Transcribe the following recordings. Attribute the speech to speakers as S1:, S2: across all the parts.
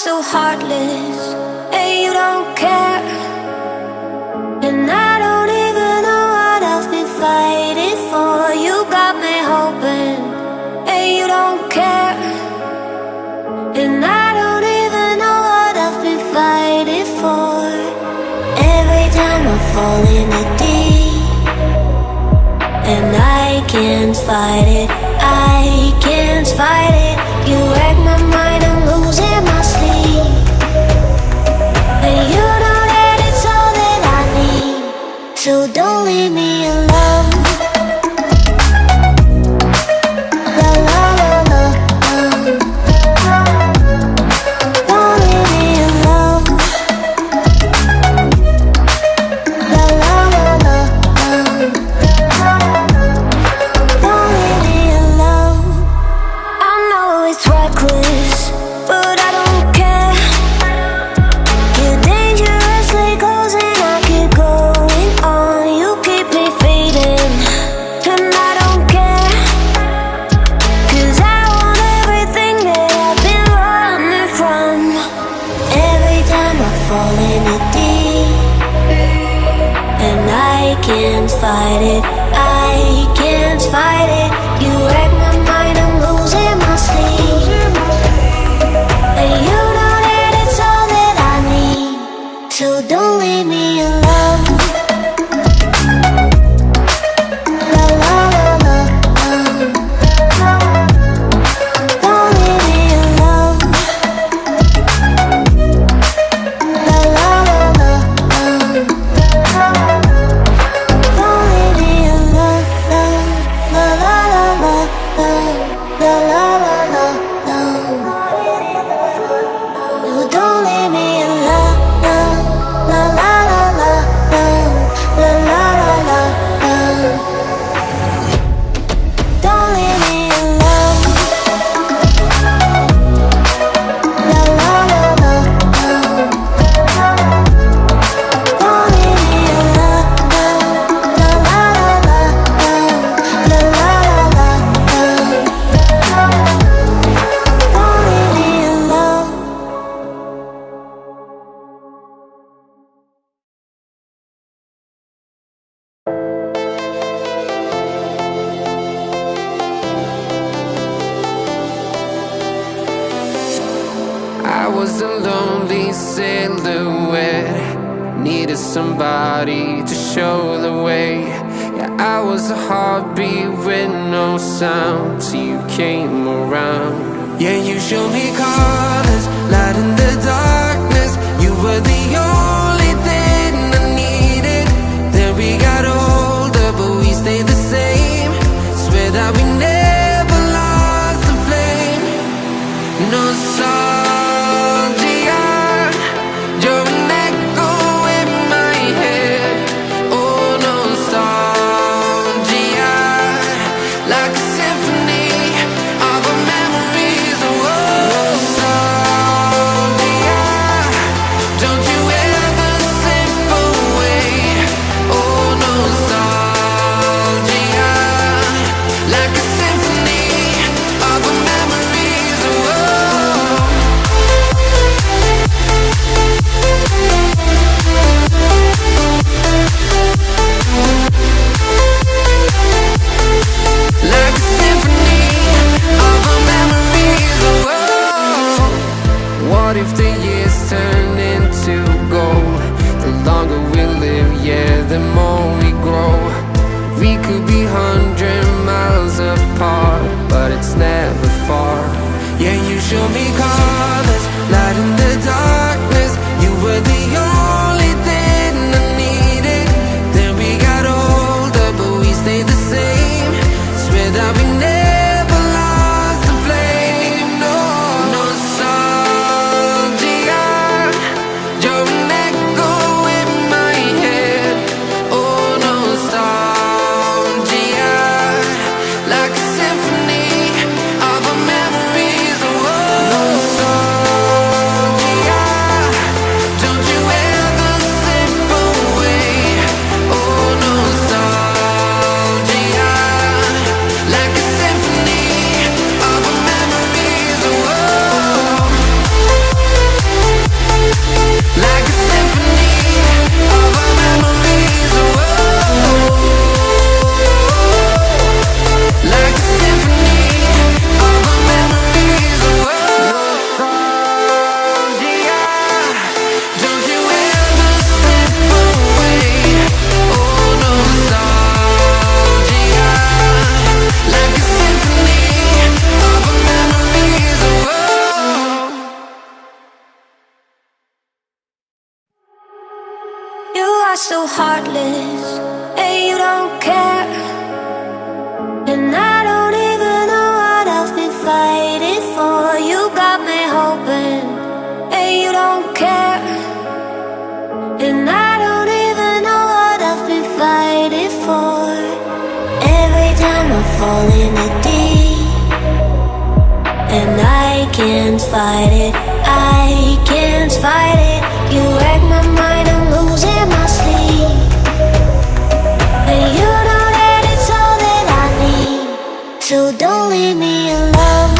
S1: so heartless, and you don't care. And I don't even know what I've been fighting for. You got me hoping, and you don't care. And I don't even know what I've been fighting for. Every time I fall in the deep, and I can't fight it, I can't fight it. You wreck my mind, I'm losing my sleep. And you know that it's all that I need, so don't leave me alone. La la la la, don't leave me alone. La la la la, don't leave me alone. I know it's reckless, but I don't care. You're dangerously close and I keep going on. You keep me fading, and I don't care. 'Cause I want everything that I've been running from. Every time I fall in the deep, and I can't fight it, I can't fight it. You wreck my mind, I'm losing my sleep. And you know that it's all that I need, so don't leave me alone. La la la la, don't leave me alone. La la la la, don't leave me alone. La la la la, la la la la, you don't leave me alone. La la la la, la la la la, don't leave me alone. La la la la, don't leave me alone. La la la la, la la la la, don't leave me alone.
S2: I was a lonely silhouette, needed somebody to show the way. Yeah, I was a heartbeat with no sound till you came around. Yeah, you showed me colors, light in the darkness. You were the only thing I needed. Then we got older, but we stayed the same. Swear that we never lost the flame. Nostalgia, you're an echo in my head. Oh, nostalgia, like a symphony of our memories. Oh, nostalgia, don't you ever slip away. Oh, nostalgia, like a symphony.
S1: fall in it deep, and I can't fight it, I can't fight it. You wreck my mind, I'm losing my sleep, and you know that it's all that I need. So don't leave me alone.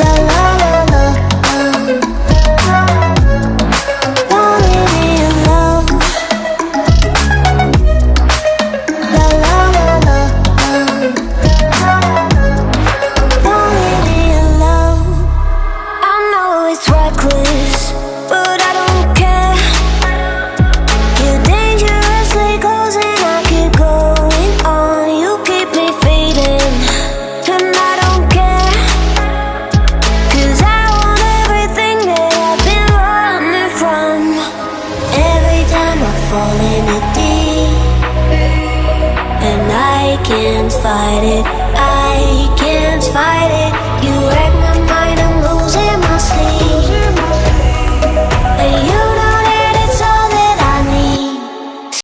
S1: La la la la, don't leave me alone. La la la la, don't leave me alone. I know it's reckless, but I don't care. You're dangerously close and I keep going on. You keep me fading, and I don't care, 'cause I want everything that I've been running from. Every time I fall in it deep, and I can't fight it, I can't fight it.